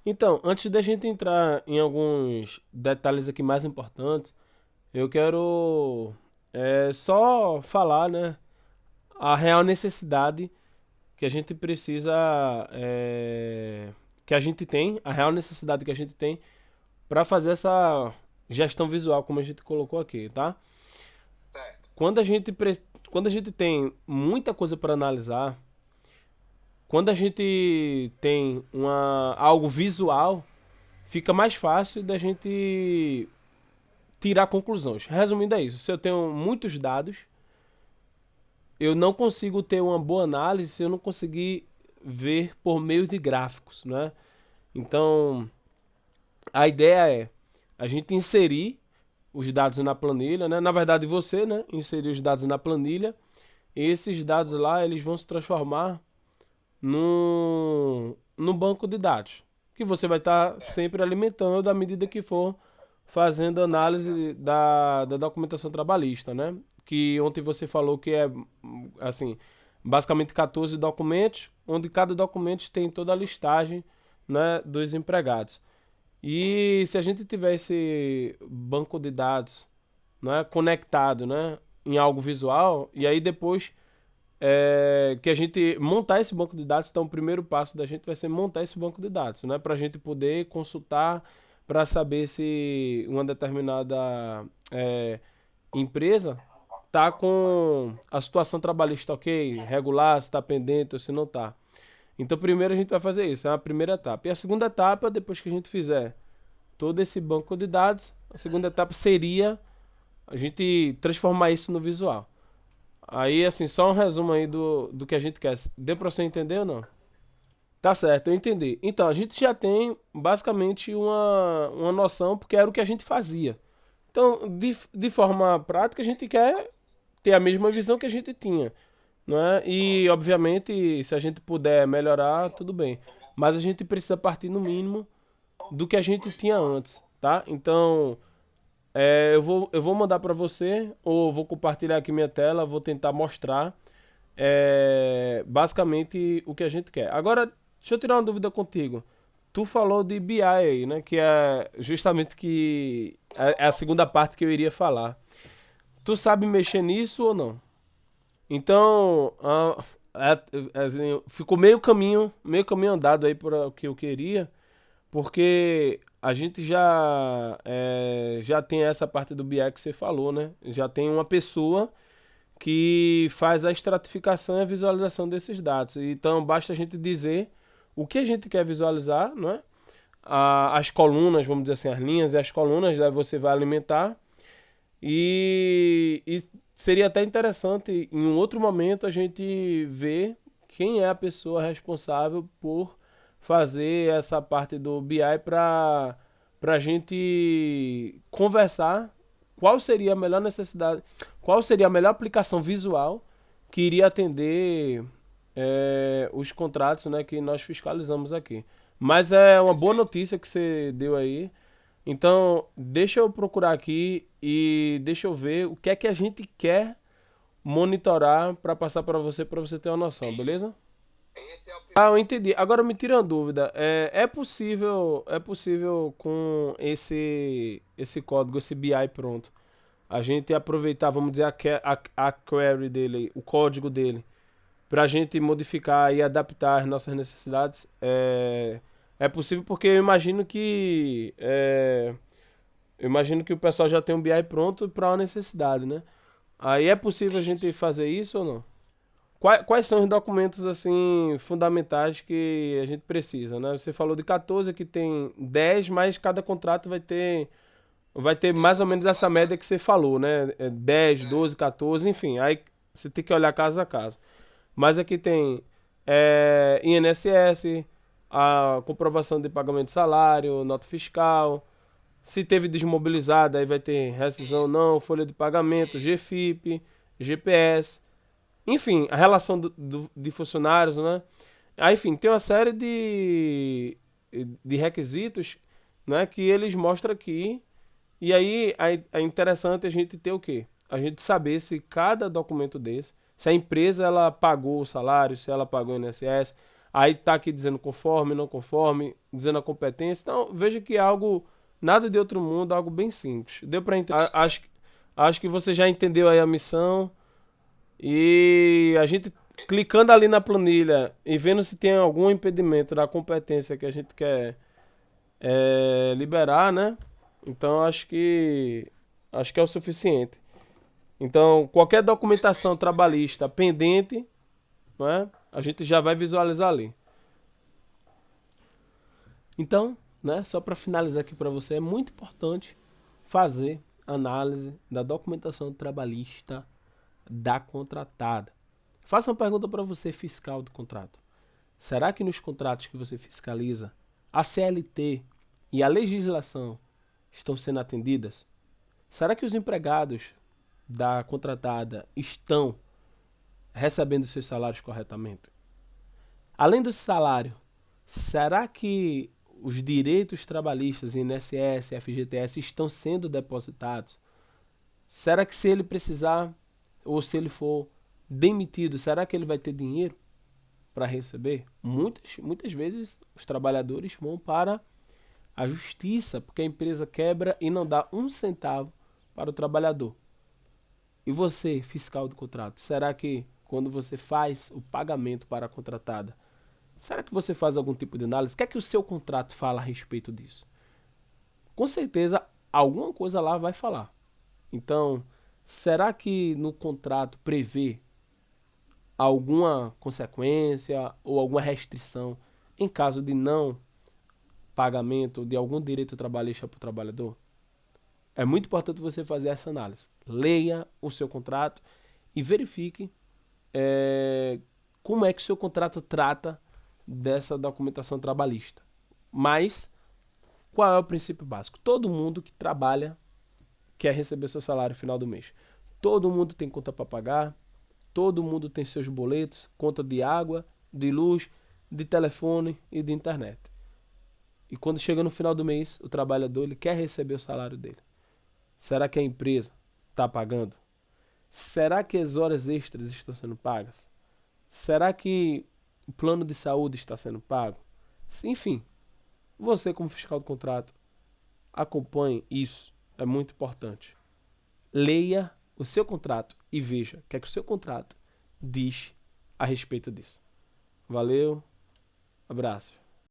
Então, antes da gente entrar em alguns detalhes aqui mais importantes, eu quero só falar, né, a real necessidade que a gente precisa, que a gente tem, a real necessidade que a gente tem para fazer essa gestão visual, como a gente colocou aqui, tá? Certo. Quando a gente, quando a gente tem muita coisa para analisar, quando a gente tem algo visual, fica mais fácil da gente tirar conclusões. Resumindo, é isso. Se eu tenho muitos dados, eu não consigo ter uma boa análise se eu não conseguir ver por meio de gráficos, né? Então, a ideia é a gente inserir os dados na planilha, né? Na verdade, você, né, inserir os dados na planilha, e esses dados lá, eles vão se transformar no banco de dados, que você vai estar É, sempre alimentando à medida que for fazendo analisando. análise da documentação trabalhista, né? Que ontem você falou que é, assim, basicamente 14 documentos, onde cada documento tem toda a listagem, né, dos empregados. E Isso. se a gente tiver esse banco de dados, né, conectado, né, em algo visual, e aí depois que a gente montar esse banco de dados, então o primeiro passo da gente vai ser montar esse banco de dados, né, para a gente poder consultar para saber se uma determinada empresa tá com a situação trabalhista ok, regular, se está pendente ou se não tá. Então primeiro a gente vai fazer isso, é a primeira etapa. E a segunda etapa, depois que a gente fizer todo esse banco de dados, a segunda etapa seria a gente transformar isso no visual. Aí, assim, só um resumo aí do que a gente quer. Deu pra você entender ou não? Tá certo, eu entendi. Então, a gente já tem basicamente uma noção, porque era o que a gente fazia. Então, de forma prática, a gente quer ter a mesma visão que a gente tinha, não é? E, obviamente, se a gente puder melhorar, tudo bem. Mas a gente precisa partir, no mínimo, do que a gente tinha antes, tá? Então, eu vou mandar para você, ou vou compartilhar aqui minha tela, vou tentar mostrar basicamente o que a gente quer. Agora, deixa eu tirar uma dúvida contigo. Tu falou de BI aí, né? Que é justamente que é a segunda parte que eu iria falar. Tu sabe mexer nisso ou não? Então, assim, ficou meio caminho andado aí para o que eu queria. Porque a gente já tem essa parte do BI que você falou, né? Já tem uma pessoa que faz a estratificação e a visualização desses dados. Então basta a gente dizer o que a gente quer visualizar, não é? As colunas, vamos dizer assim, as linhas e as colunas, daí você vai alimentar. E seria até interessante em um outro momento a gente ver quem é a pessoa responsável por fazer essa parte do BI para a gente conversar qual seria a melhor necessidade, qual seria a melhor aplicação visual que iria atender os contratos, né, que nós fiscalizamos aqui. Mas é uma boa Perfeito. notícia que você deu aí. Então, deixa eu procurar aqui e deixa eu ver o que é que a gente quer monitorar para passar para você ter uma noção, Isso. beleza? Esse é o Ah, eu primeiro. entendi. Agora me tira uma dúvida. É possível com esse código, esse BI pronto, a gente aproveitar, vamos dizer, a query dele, o código dele, para a gente modificar e adaptar as nossas necessidades? É possível porque eu imagino que o pessoal já tem um BI pronto para uma necessidade, né? Aí é possível a gente Isso. fazer isso ou não? Quais são os documentos assim fundamentais que a gente precisa, né? Você falou de 14 que tem 10, mas cada contrato vai ter mais ou menos essa média que você falou, né? 10, 12, Certo. 14, enfim. Aí você tem que olhar caso a caso. Mas aqui tem INSS, a comprovação de pagamento de salário, nota fiscal. Se teve desmobilizado, aí vai ter rescisão ou Isso. não, folha de pagamento, Isso. GFIP, GPS. Enfim, a relação de funcionários, né? Aí, enfim, tem uma série de requisitos, né, que eles mostram aqui. E aí é interessante a gente ter o quê? A gente saber se cada documento desse, se a empresa ela pagou o salário, se ela pagou o INSS, Aí tá aqui dizendo conforme, não conforme, dizendo a competência. Então, veja que é algo, nada de outro mundo, algo bem simples. Deu para entender? Acho que você já entendeu aí a missão. E a gente clicando ali na planilha e vendo se tem algum impedimento da competência que a gente quer liberar, né? Então acho que é o suficiente. Então, qualquer documentação trabalhista pendente, não é? A gente já vai visualizar ali. Então, né, só para finalizar aqui para você, é muito importante fazer análise da documentação trabalhista da contratada. Faça uma pergunta para você, fiscal do contrato. Será que nos contratos que você fiscaliza, a CLT e a legislação estão sendo atendidas? Será que os empregados da contratada estão recebendo seus salários corretamente? Além do salário, será que os direitos trabalhistas, INSS, FGTS, estão sendo depositados? Será que se ele precisar ou se ele for demitido, será que ele vai ter dinheiro para receber? Muitas vezes os trabalhadores vão para a justiça porque a empresa quebra e não dá um centavo para o trabalhador. E você, fiscal do contrato, será que quando você faz o pagamento para a contratada, será que você faz algum tipo de análise? O que é que o seu contrato fala a respeito disso? Com certeza, alguma coisa lá vai falar. Então, será que no contrato prevê alguma consequência ou alguma restrição em caso de não pagamento de algum direito trabalhista para o trabalhador? É muito importante você fazer essa análise. Leia o seu contrato e verifique como é que o seu contrato trata dessa documentação trabalhista. Mas qual é o princípio básico? Todo mundo que trabalha quer receber seu salário no final do mês. Todo mundo tem conta para pagar, todo mundo tem seus boletos, conta de água, de luz, de telefone e de internet. E quando chega no final do mês, o trabalhador ele quer receber o salário dele. Será que a empresa está pagando? Será que as horas extras estão sendo pagas? Será que o plano de saúde está sendo pago? Enfim, você como fiscal do contrato, acompanhe isso. É muito importante. Leia o seu contrato e veja o que é que o seu contrato diz a respeito disso. Valeu, abraço.